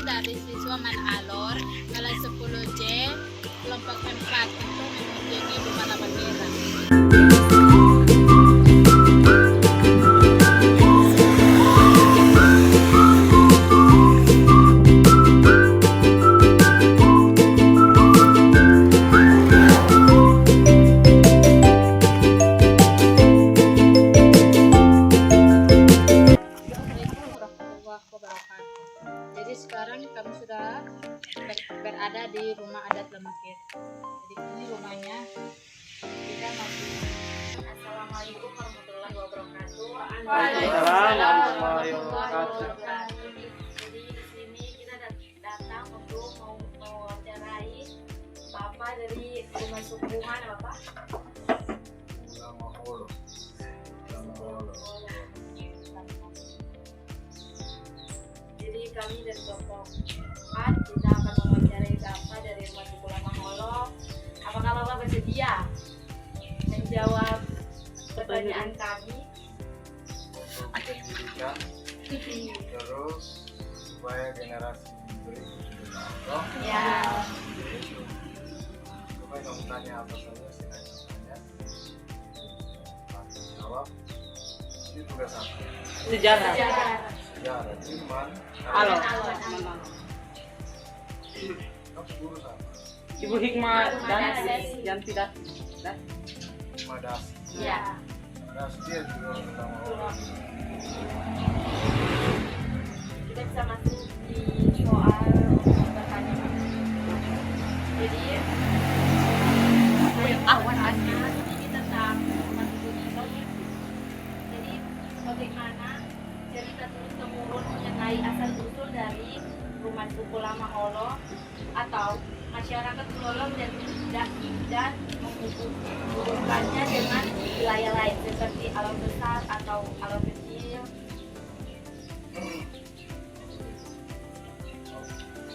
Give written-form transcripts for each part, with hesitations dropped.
dari siswa Manalor kelas 10C kelompok 4 untuk mengunjungi Rumah Lama Merah. Jadi sekarang kami sudah berada di rumah adat Lemakir. Jadi ini rumahnya. Kita masih. Assalamualaikum warahmatullahi wabarakatuh. Waalaikumsalam warahmatullahi wabarakatuh. Jadi di sini kita datang untuk mau mewawancarai Bapak dari rumah suku mana Bapak? Lama Holo. Jadi kami dari kelompok 4 kita akan mewawancarai Bapak dari rumah suku Lama Holo. Apakah Bapak bersedia menjawab pertanyaan kami? Untuk pendidikan terus supaya generasi berikutnya tahu. Ya. Coba kamu tanya apa saja silakan tanya. Jawab. Ini tugas apa? Sejarah. Sejarah. Cuman. Halo. Kamu guru apa? Ibu Hikmah dan Yanti das. Madasi. Ya. Madasi dia juga pertama orang. Kita bisa masuk di soal bertanya. Jadi ini tentang rumah suku Nilo. Jadi bagaimana cerita turun temurun mengenai asal usul dari rumah suku Lama Holo atau masyarakat Lolong dan menghubungkannya dengan wilayah lain seperti alam besar atau alam kecil.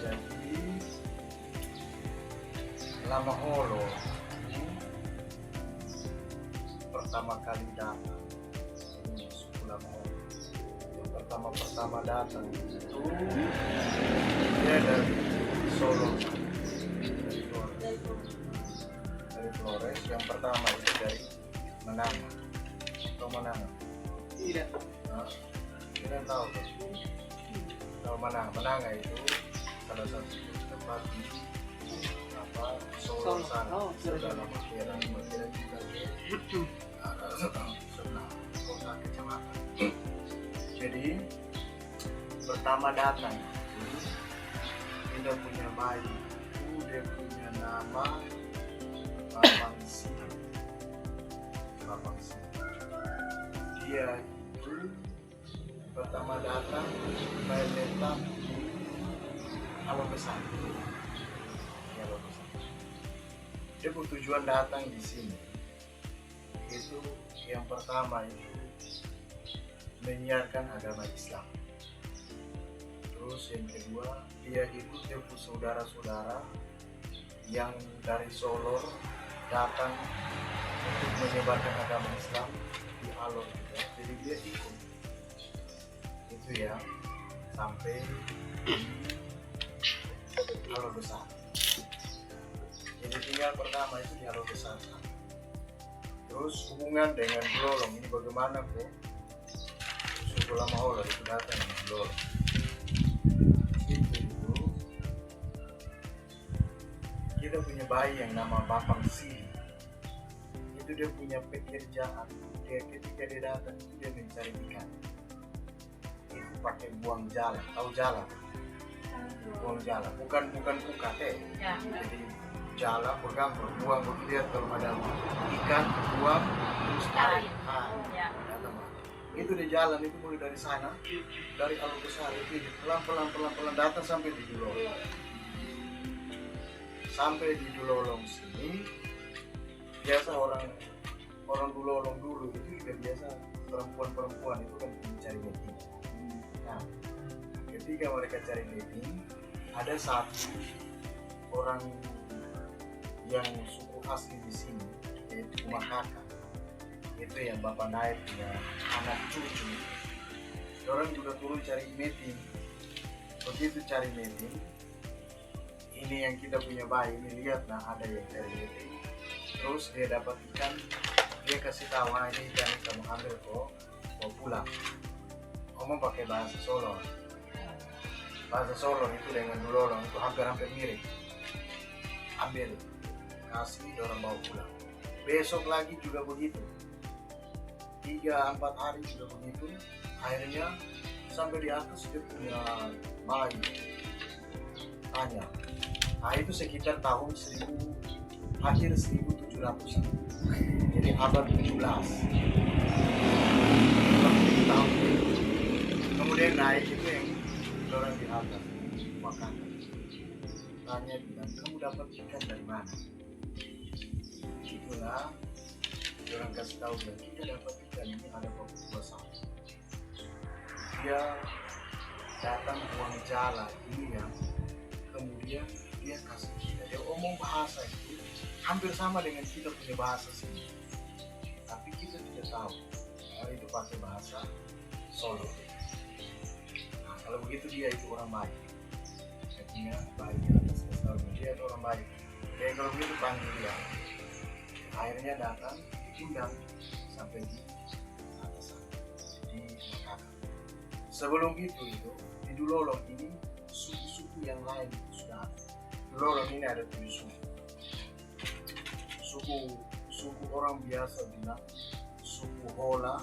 Jadi Lama Holo pertama kali datang ini suku Lama Holo. Yang pertama datang itu dia dari Solo, dari Flores. Yang pertama itu dari Mananga atau Mananga. Tidak. Nah, kita tahu kan? Tahu Mananga itu salah satu tempat di Solo sana. Oh, Sudah lama kira juga sebelah kota kecamatan. Jadi pertama datang itu kita punya bayi itu dia punya nama Papangsi. Dia itu pertama datang menetap di alam besar. Dia bertujuan datang di sini. Itu yang pertama itu menyiarkan agama Islam. Terus yang kedua dia ikut dia punya saudara-saudara yang dari Solo datang untuk menyebarkan agama Islam di Alor juga. Jadi dia ikut itu ya sampai di Alor besar. Jadi tinggal pertama itu di Alor besar. Terus hubungan dengan Blolong ini bagaimana kok? Suku Lama Holo itu datang di Blolong. Itu kita punya bayi yang nama Bapang Si. Itu dia punya pekerjaan. Dia ketika dia datang itu dia mencari ikan. Itu pakai buang jala, tahu jala? Buang jala, bukan buka teh. Ya. Jadi jala pegang berbuang berlihat kalau ada ikan buang terus tarik. Ya. Itu di jalan itu mulai dari sana dari Alur Besar itu pelan datang sampai di Dulolong. Sampai di Dulolong sini biasa orang Dulolong dulu itu juga biasa perempuan itu kan mencari beting. Nah, ketika mereka cari beting ada satu orang yang suku asli di sini yaitu Makaka. Itu yang bapak naik ya anak cucu orang juga turun cari meeting begitu cari meeting, ini yang kita punya bayi ini lihat nah ada yang cari meeting, terus dia dapat ikan, dia kasih tahu nah ini ikan kamu ambil kok mau pulang, ngomong pakai bahasa Solo. Bahasa Solo itu dengan dulolong itu hampir-hampir mirip. Ambil, kasih, orang bawa pulang. Besok lagi juga begitu. 3-4 hari juga begitu. Akhirnya sampai di atas dia punya bayi. Tanya. Nah itu sekitar tahun akhir 1700-an. Jadi abad 17. Tahun itu. Kemudian naik itu yang orang di atas makan. Tanya bilang, kamu dapat ikan dari mana? Itulah orang kasih tahu dia, kita dapat ikan ini ada Papua Saus. Dia datang buang jala ini yang kemudian dia kasih kita, dia omong bahasa itu hampir sama dengan kita punya bahasa sini, tapi kita tidak tahu kalau itu pakai bahasa Solo. Kalau begitu dia itu orang baik, artinya baik atas kesalahan dia itu orang baik. Jadi kalau begitu panggil dia, akhirnya datang diundang sampai di atas di Makassar. Sebelum itu di Dulolong ini suku-suku yang lain itu sudah ada. Dulolong ini ada 7 suku. Suku orang biasa bilang suku Hola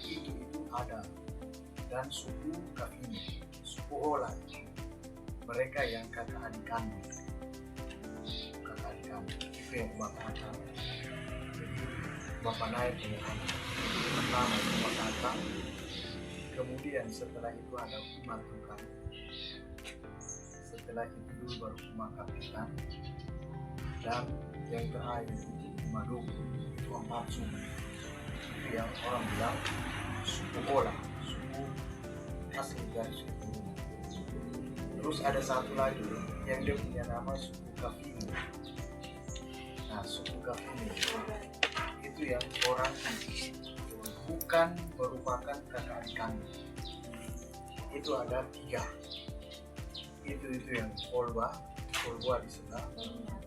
itu ada. Dan suku Kafini, suku Hola, mereka yang kakak adik kandung, itu yang bapak kami. Jadi bapak naik punya anak, pertama itu bapak Atang, kemudian setelah itu ada Umar Tukang, setelah itu dulu baru Umar Kapitan, dan yang terakhir itu Umar Duku, itu 4 suku. Itu yang orang bilang suku Hola. Asli dari suku. Terus ada satu lagi yang dia punya nama suku Kafini. Nah suku Kafini itu yang orang bukan merupakan kakak adik kandung. Itu ada 3. Itu yang Kolba di sebelah.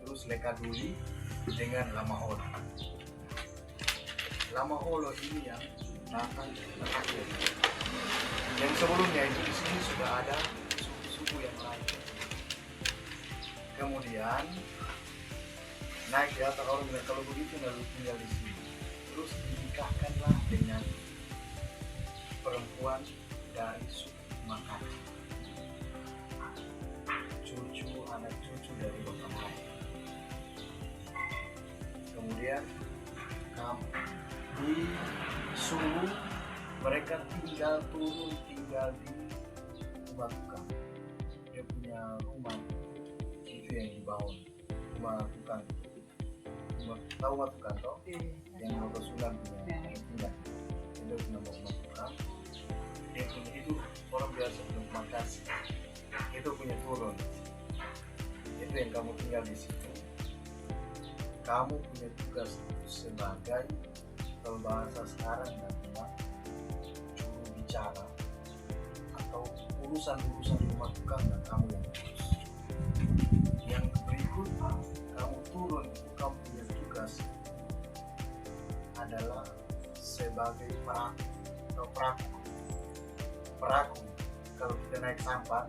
Terus Lekaduli dengan Lamaholo. Lamaholo ini yang datang terakhir. Yang sebelumnya itu di sini sudah ada suku-suku yang lain. Kemudian naik di atas orang bilang kalau begitu lalu tinggal di sini. Terus dinikahkanlah dengan perempuan dari suku Makassar. Anak cucu dari bapak lain. Kemudian disuruh mereka tinggal di rumah tukang. Dia punya rumah itu yang dibangun rumah tukang. Tahu rumah tukang toh? Yang Bapak Sulam punya tinggal. Dia punya rumah tukang. Dia punya itu orang biasa belum makasih. Itu punya turun. Itu yang kamu tinggal di situ. Kamu punya tugas sebagai kalau bahasa sekarang dan bilang juru bicara atau urusan rumah tukang dan kamu yang urus. Yang berikut kamu turun itu kamu punya tugas adalah sebagai peraku atau peraku kalau kita naik sampan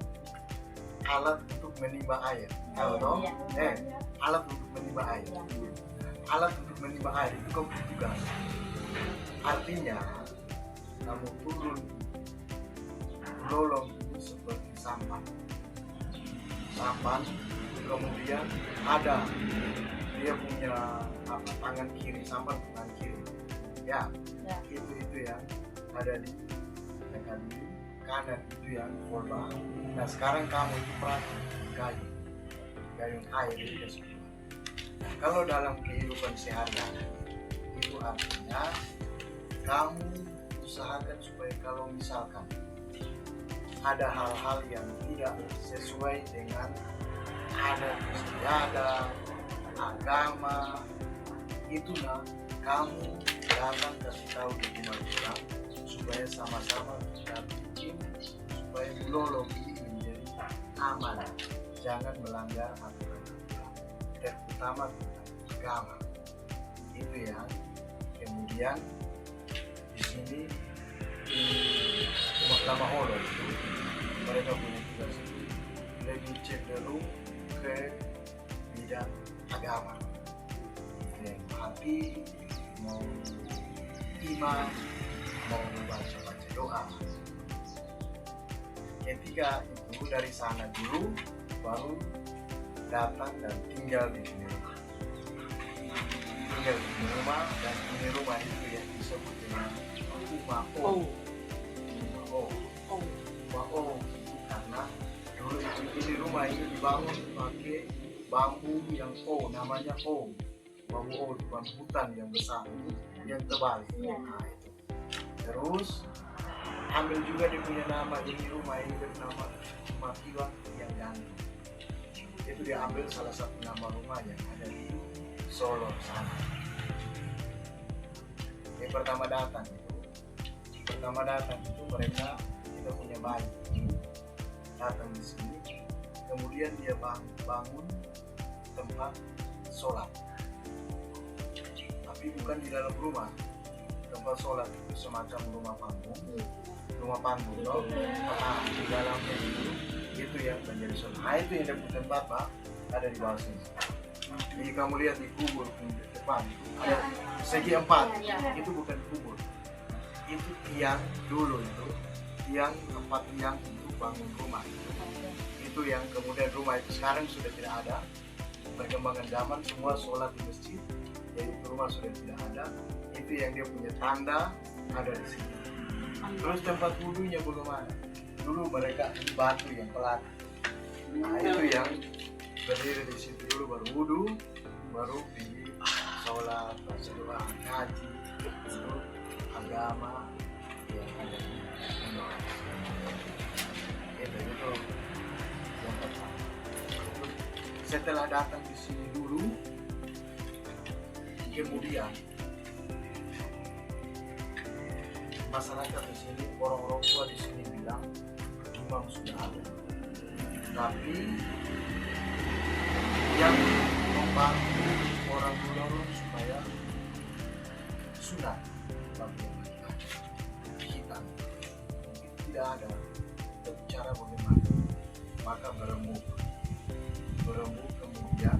alat untuk menimba air kalau toh alat untuk menimba air alat untuk menimba air itu kamu punya tugas. Artinya kamu turun lolong itu seperti sampan kemudian ada dia punya tangan kiri sampan tangan kiri ya. Itu yang ada di kanan itu yang korban. Nah sekarang kamu itu gayung air itu semua. Nah, kalau dalam kehidupan sehari-hari itu artinya kamu usahakan supaya kalau misalkan ada hal-hal yang tidak sesuai dengan adat istiadat agama itulah kamu datang kasih tahu di rumah supaya sama-sama kita bikin supaya lolong ini menjadi aman, jangan melanggar aturan, terutama tentang agama. Itu ya. Kemudian di sini di Rumah Lama Holo itu mereka punya tugas lebih cenderung ke bidang agama, yang hati mau iman, mau baca-baca doa. Ketika itu dari sana dulu baru datang dan tinggal di sini rumah. Tinggal di sini rumah, dan ini rumah itu yang disebut dengan rumah O. Rumah O karena dulu ini rumah ini dibangun pakai bambu yang O, namanya O. Bambu O, bukan hutan yang besar, yang tebal. Nah, itu. Terus ambil juga dia punya nama, ini rumah ini bernama Rumah Iwan yang gantung. Itu dia ambil salah satu nama rumah yang ada di Solo sana. Yang pertama datang itu mereka kita punya bayi datang di sini, kemudian dia bangun tempat sholat, tapi bukan di dalam rumah. Tempat sholat itu semacam rumah panggung loh. Nah, di dalamnya itu yang menjadi sholat. Nah, itu yang ada tempat Pak, ada di bawah sini. Jadi kamu lihat di kubur di depan ada segi 4, itu bukan kubur, itu tiang dulu, itu tiang 4 tiang untuk bangun rumah. Itu yang kemudian rumah itu sekarang sudah tidak ada, perkembangan zaman semua sholat di masjid, jadi itu rumah sudah tidak ada. Itu yang dia punya tanda ada di sini. Terus tempat wudhunya belum ada. Dulu mereka batu yang pelat. Nah, itu yang berdiri di situ dulu, baru wudhu, baru di sholat, baca doa, ngaji, itu agama yang ada di Indonesia. Itu yang pertama. Setelah datang di sini dulu, kemudian masyarakat di sini, orang-orang tua di sini bilang imam sudah ada, tapi yang membantu orang dulu supaya sunat bagi yang laki-laki kita tidak ada. Kita bicara bagaimana, maka berembuk kemudian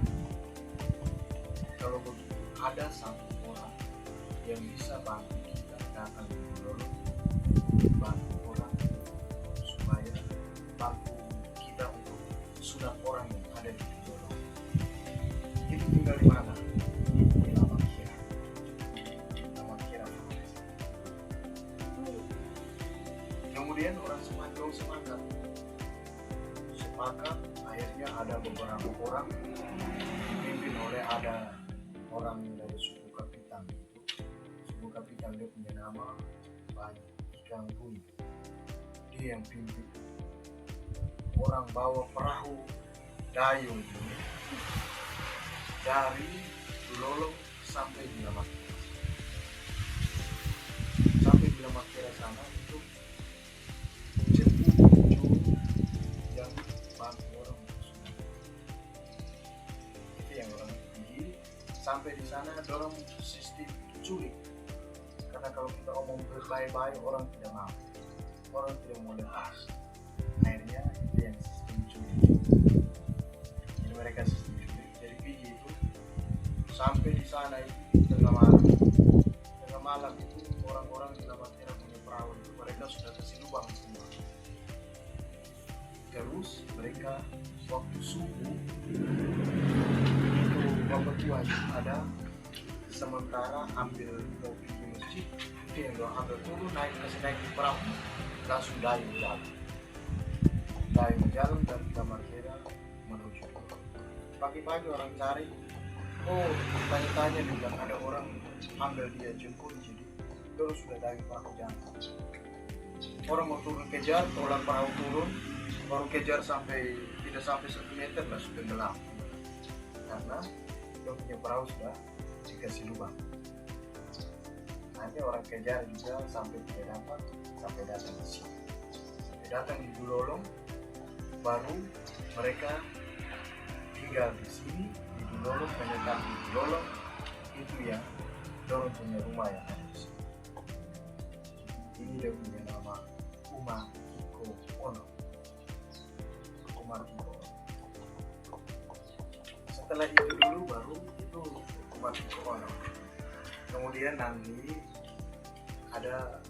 kalau begitu ada satu orang yang bisa bantu kita datang dulu, bantu orang supaya bantu kita untuk sunat orang yang ada di Solo. Itu tinggal di mana? Di Lama Kira. Kemudian orang sepakat, akhirnya ada beberapa orang dipimpin oleh ada orang dari suku Kapitan. Suku Kapitan dia punya nama Banyak Ikan Bui. Dia yang pimpin. Orang bawa perahu dayung ini dari Dulolong sampai di Lamakira. Sampai di Lamakira sana itu jemput yang bantu orang sunat. Itu yang orang pergi. Sampai di sana dorong sistem culik. Karena kalau kita omong baik-baik orang tidak mau. Orang tidak mau lepas. Akhirnya itu yang sistem culik. Jadi mereka sistem culik. Jadi pergi itu sampai di sana itu tengah malam itu orang-orang di Lamakira punya perahu itu mereka sudah kasih lubang semua. Terus mereka waktu subuh itu bapak tua itu ada sementara ambil kopi di masjid, itu yang dia ambil turun kasih naik di perahu, langsung dayung jalan dari Lamakira menuju. Pagi-pagi orang cari, tanya-tanya juga ada orang ambil dia jemput, jadi terus sudah dari perahu jalan. Orang mau turun kejar, tolak perahu turun, baru kejar tidak sampai 1 meter lah sudah gelap. Karena dia punya perahu sudah dikasih lubang. Nanti orang kejar juga sampai tidak dapat, sampai datang di sini. Sampai datang di Dulolong, baru mereka tinggal di sini di Dulolong, menetap di Dulolong. Itu yang dorong punya rumah yang ada di sini. Ini dia punya nama Uma Kiko Ono. Uma Kiko Ono. Setelah itu dulu baru itu Uma Kiko Ono. Kemudian nanti ada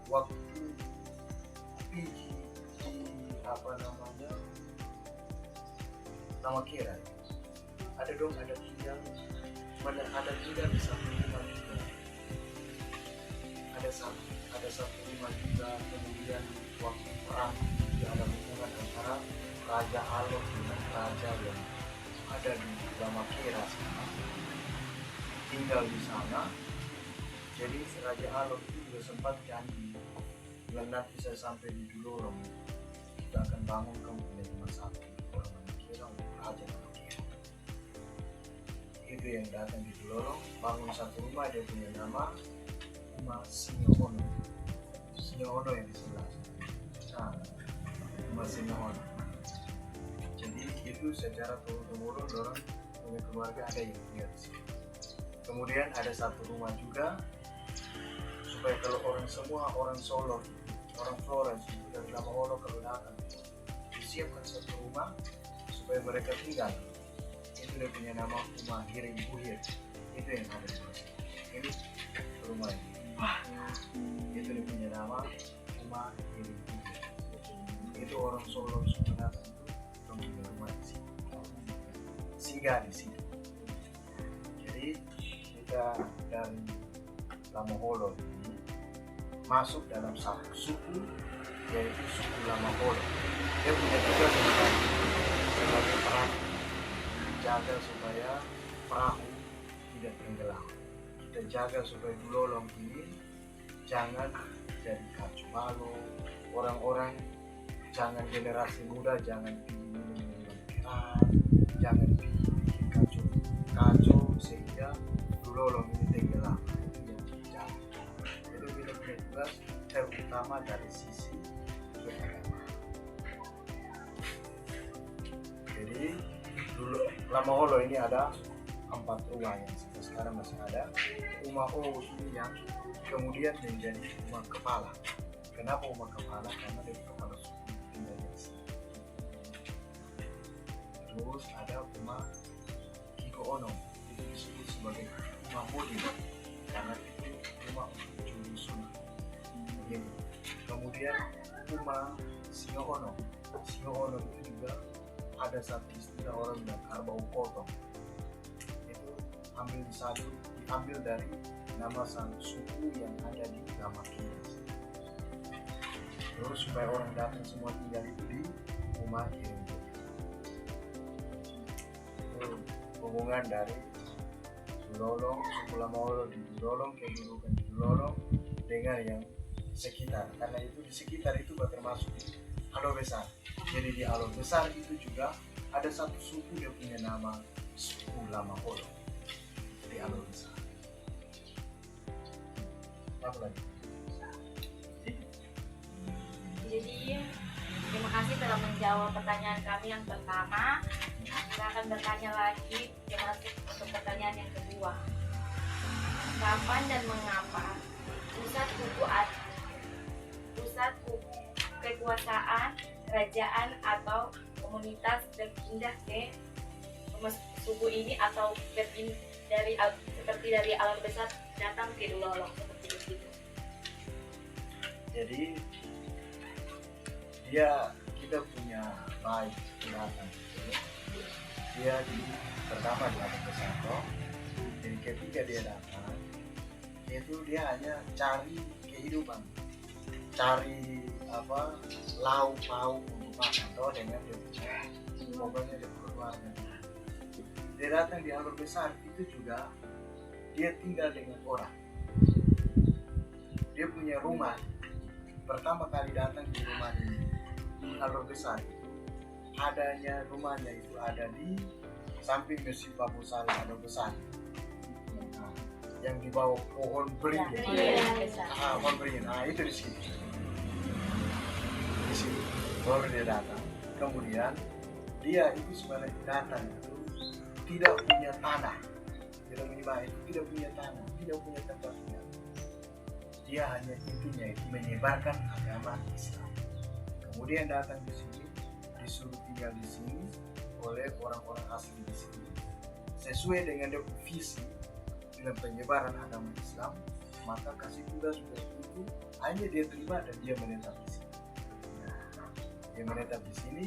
waktu pergi di apa namanya nama kira ada tinggal di satu rumah juga, ada satu rumah juga. Kemudian waktu perang tidak ada hubungan antara Raja Alor dengan raja yang ada di Lama Kira sekarang tinggal di sana. Jadi Raja Alor itu juga sempat janji bila nanti saya sampai di Dulolong kita akan bangun kampung rumah satu orang Lama Kira untuk Raja Lama Kira. Itu yang datang di Dulolong bangun satu rumah, dia punya nama Uma Singohono. Singohono yang di sebelah. Nah, Uma Singohono. Jadi itu secara turun-temurun orang punya keluarga ada yang tinggal di sini. Kemudian ada satu rumah juga supaya kalau orang Solo, orang Florence itu dari Lama Holo kalau datang disiapkan satu rumah supaya mereka tinggal. Itu dia punya nama Uma Hiring Buhir. Itu yang ada di sini. Ini rumah ini. Itu dia punya nama Uma Hiring Buhir. Itu orang Solo semua datang itu punya rumah di sini. Singgah di sini. Jadi kita dari Lama Holo ini masuk dalam satu suku, yaitu suku Lama Holo. Dia punya tugas sebagai perahu, jaga supaya perahu tidak tenggelam. Kita jaga supaya Dulolong ini jangan jadi kacau balau. Orang-orang jangan, generasi muda jangan minum keras, jangan bikin kacau sehingga Dulolong ini tenggelam. Itu yang dijaga. Itu kita punya tugas terutama dari sisi keagamaan. Jadi dulu Lama Holo ini ada 4 rumah yang sampai sekarang masih ada. Uma O ini yang kemudian menjadi rumah kepala. Kenapa rumah kepala? Karena dari kepala suku tinggal di sini. Terus ada rumah Kiko Ono, itu disebut sebagai rumah bodi karena itu rumah untuk juru sunat. Kemudian rumah Singohono. Singohono itu juga ada satu istilah orang yang karbau potong. Itu diambil dari nama sang suku yang ada di Lama Kira. Terus supaya orang datang semua tinggal itu di rumah Hiring Buhir. Itu hubungan dari Dulolong, suku Lama Holo di Dulolong, kedudukan di Dulolong dengan yang sekitar. Karena itu di sekitar itu termasuk di Alor Besar. Jadi di Alor Besar itu juga ada satu suku yang punya nama suku Lama Holo di Alor Besar. Apa lagi? Jadi terima kasih telah menjawab pertanyaan kami yang pertama. Kita akan bertanya lagi masuk untuk pertanyaan yang kedua. Kapan dan mengapa pusat kekuasaan kerajaan atau komunitas berpindah ke suku ini atau berpindah seperti dari Alor Besar datang ke Dulolong seperti itu? Jadi kita punya baik pendatang. Dia pertama di Alor Besar. Jadi ketika dia datang, itu dia hanya cari kehidupan, cari lauk untuk makan dengan dia punya pokoknya dia keluarga. Dia datang di Alor Besar itu juga dia tinggal dengan orang. Dia punya rumah. Pertama kali datang di rumah ini di Alor Besar itu adanya rumahnya itu ada di samping Masjid Babu Saleh Alor Besar. Nah, yang di bawah pohon beringin. Pohon beringin. Nah, itu di sini. Di sini. baru dia datang. Kemudian dia itu sebenarnya datang itu tidak punya tanah, tidak menyembah itu tidak punya tanah, tidak punya tempat tinggal. Dia hanya intinya itu menyebarkan agama Islam. Kemudian datang di sini, disuruh tinggal di sini oleh orang-orang asli di sini, sesuai dengan dia visi dalam penyebaran agama Islam. Maka kasih tugas itu hanya dia terima dan dia menetap di sini. Dia menetap di sini,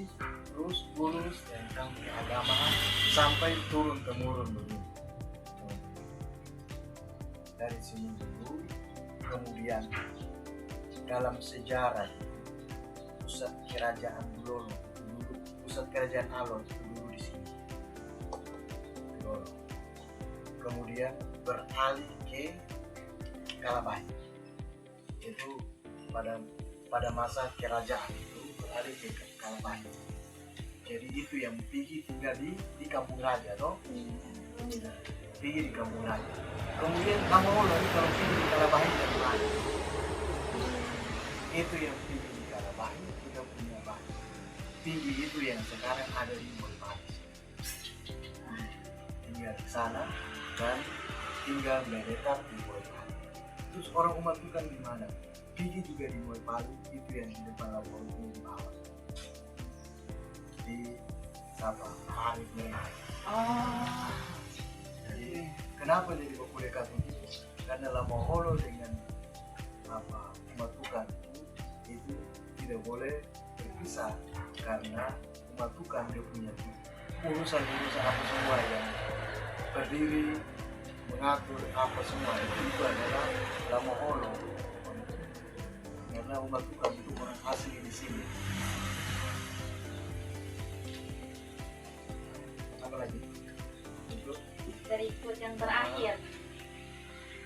terus lulus tentang keagamaan sampai turun temurun begini. Dari sini dulu, kemudian dalam sejarah pusat kerajaan dulu, pusat kerajaan Alor itu dulu di sini. Kemudian beralih ke Kalabahi. Itu pada masa kerajaan itu beralih ke Kalabahi. Jadi itu yang Pigi tinggal di Kampung Raja, toh? Pigi di Kampung Raja. Kemudian Lamaholo ini kalau Pigi di Kalabahi dari mana? Itu yang Pigi di Kalabahi tidak punya bahan. Pigi itu yang sekarang ada di Moipali. Tinggal di sana dan tinggal menetap di Moipali. Terus orang umat itu kan di mana? Pigi juga di Moipali, itu yang di depan Lamaholo ini di bawah. Di apa? Arif mereka. Jadi kenapa jadi Bokudeka begitu? Karena Lamaholo dengan apa umat Tukan itu tidak boleh berpisah, karena umat Tukan dia punya urusan apa semua yang berdiri mengatur apa semua itu adalah Lamaholo. Karena umat Tukan itu orang asli di sini. Apa lagi? Berikut yang terakhir,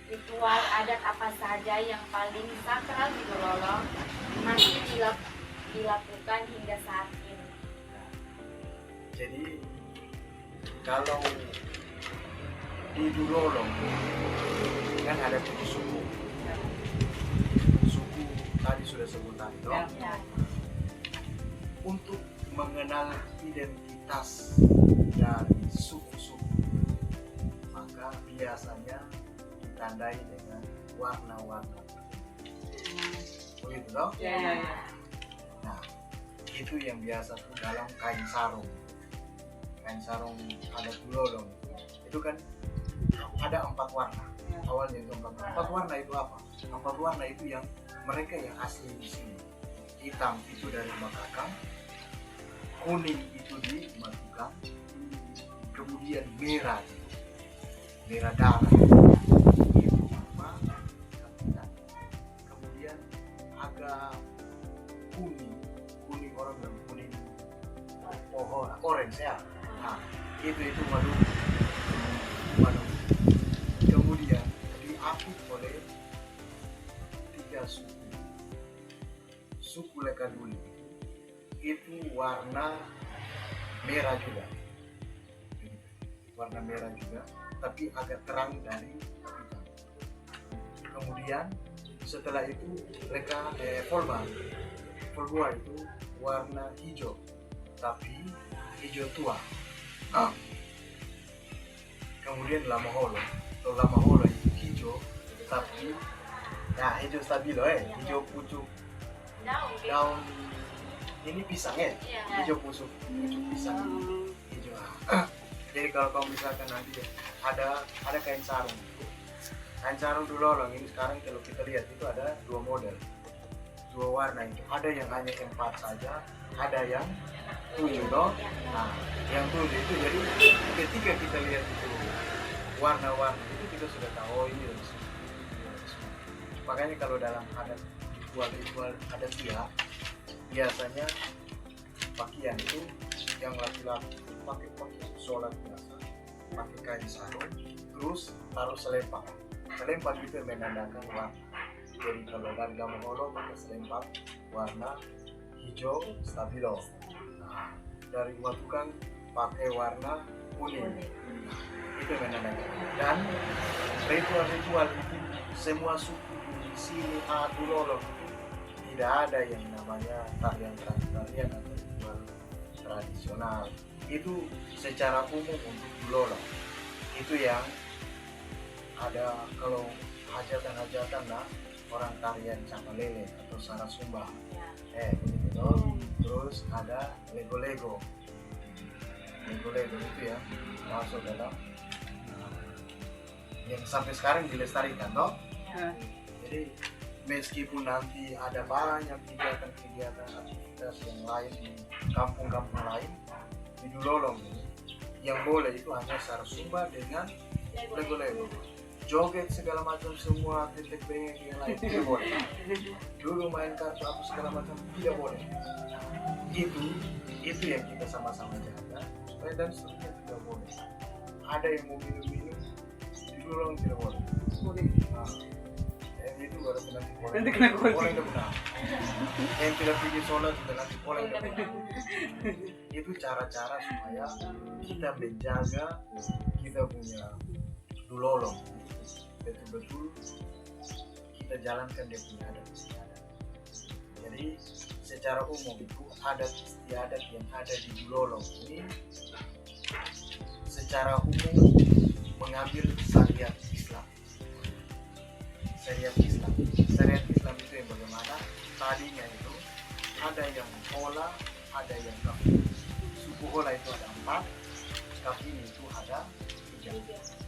ritual adat apa saja yang paling sakral di Dulolong masih dilakukan hingga saat ini? Jadi kalau di Dulolong kan ada 7 suku. Suku tadi sudah sebut tadi, toh? Ya. Untuk mengenal identitas dari suku-suku, maka biasanya ditandai dengan warna-warna. Begitu dong? Ya. Nah, itu yang biasa tuh dalam kain sarung. Kain sarung adat Dulolong itu kan ada 4 warna. Awalnya itu 4 warna itu apa? 4 warna itu yang mereka yang asli di sini. Hitam itu dari Makakang, kuning itu di Matukang, kemudian merah darah itu apa? Kapitan. Kemudian agak kuning orang bilang kuning pohon, orange ya. Nah, itu madu. Kemudian diapit oleh 3 suku Lekaduli. Itu warna merah juga, tapi agak terang dari kapitan. Kemudian setelah itu mereka Polgua itu warna hijau, tapi hijau tua. Kemudian Lamaholo itu hijau, tapi hijau stabilo, hijau pucuk daun ini pisang hijau pucuk pisang hijau. Jadi kalau kamu misalkan nanti ada kain sarung Dulolong ini sekarang kalau kita lihat itu ada 2 model, 2 warna itu. Ada yang hanya 4 saja, ada yang 7 toh. Nah, yang 7 itu jadi ketika kita lihat itu warna-warna itu kita sudah tahu, oh ini dari sini. Makanya kalau dalam adat ritual adat dia biasanya pakaian itu yang laki-laki pakai pakaian sholat biasa, pakai kain sarung, terus taruh selempang itu yang menandakan warna. Jadi kalau dari Lamaholo pakai selempang warna hijau stabilo. Nah, dari Watukan pakai warna kuning. Itu yang menandakan. Dan ritual itu semua suku di sini Dulolong itu tidak ada yang namanya tarian atau ritual tradisional. Itu secara umum untuk Dulolong. Itu yang ada kalau hajatan-hajatan lah, orang tarian Capalele atau Sarasumba. Ya. Begitu toh. Terus ada lego-lego. Lego-lego itu ya masuk dalam yang sampai sekarang dilestarikan toh. Ya. Jadi meskipun nanti ada banyak kegiatan-kegiatan aktivitas yang lain di kampung-kampung lain, di Dulolong ini yang boleh itu hanya Sarasumba dengan lego-lego. Joget segala macam semua titik bengek yang lain tidak boleh. Dulu main kartu apa segala macam tidak boleh. Itu yang kita sama-sama jaga supaya dan seterusnya tidak boleh. Ada yang mau minum di Dulolong tidak boleh. Nah, yang itu baru nanti boleh. Nanti kena kunci. Boleh benar. Yang tidak pergi sholat juga nanti boleh benar. Itu cara-cara supaya kita menjaga kita punya Dulolong betul-betul kita jalankan dia punya adat istiadat. Jadi secara umum itu adat istiadat yang ada di Dulolong ini secara umum mengambil syariat Islam. Syariat Islam itu yang bagaimana tadinya itu ada yang Ola, ada yang Kafir. Suku Ola itu ada 4, Kafir itu ada 3.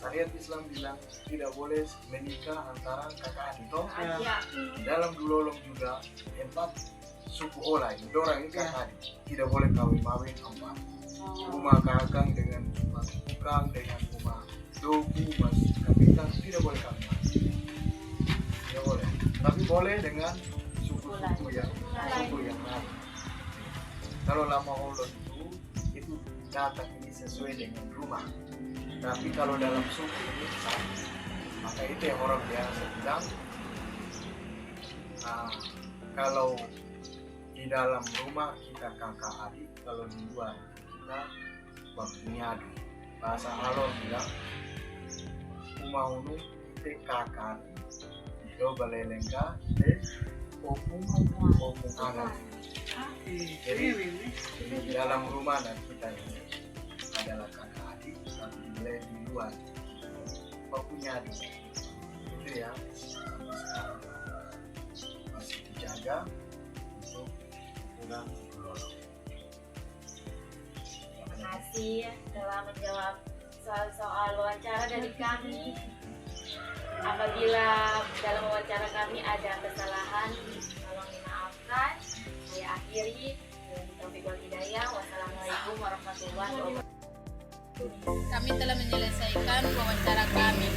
Syariat Islam bilang tidak boleh menikah antara kakak adik toh. Ya. Dalam Dulolong juga 4 suku Ola ini, orang ini kakak adik, tidak boleh kawin-mawin 4. Rumah kakang dengan rumah tukang dengan rumah dobu mas kapitan tidak boleh kawin-mawin. Tidak boleh. Tapi boleh dengan suku-suku yang lain. Kalau lama Allah itu datang ini sesuai dengan rumah. Tapi kalau dalam suku ini sama. Maka itu yang orang biasa bilang kalau di dalam rumah kita kakak adik, kalau di luar kita bakmiadu. Bahasa Alor bilang umahunu itu kakak do balelengka opung anak. Jadi di dalam rumah dan kita ini adalah kakak adik, tapi di luar punya adik. Itu ya sampai sekarang masih dijaga untuk pulang Dulolong. Terima kasih telah menjawab soal wawancara dari kami. Apabila dalam wawancara kami ada kesalahan, tolong dimaafkan. Saya akhiri. Taufiq wal hidayah. Wassalamualaikum warahmatullahi wabarakatuh. Kami telah menyelesaikan wawancara kami.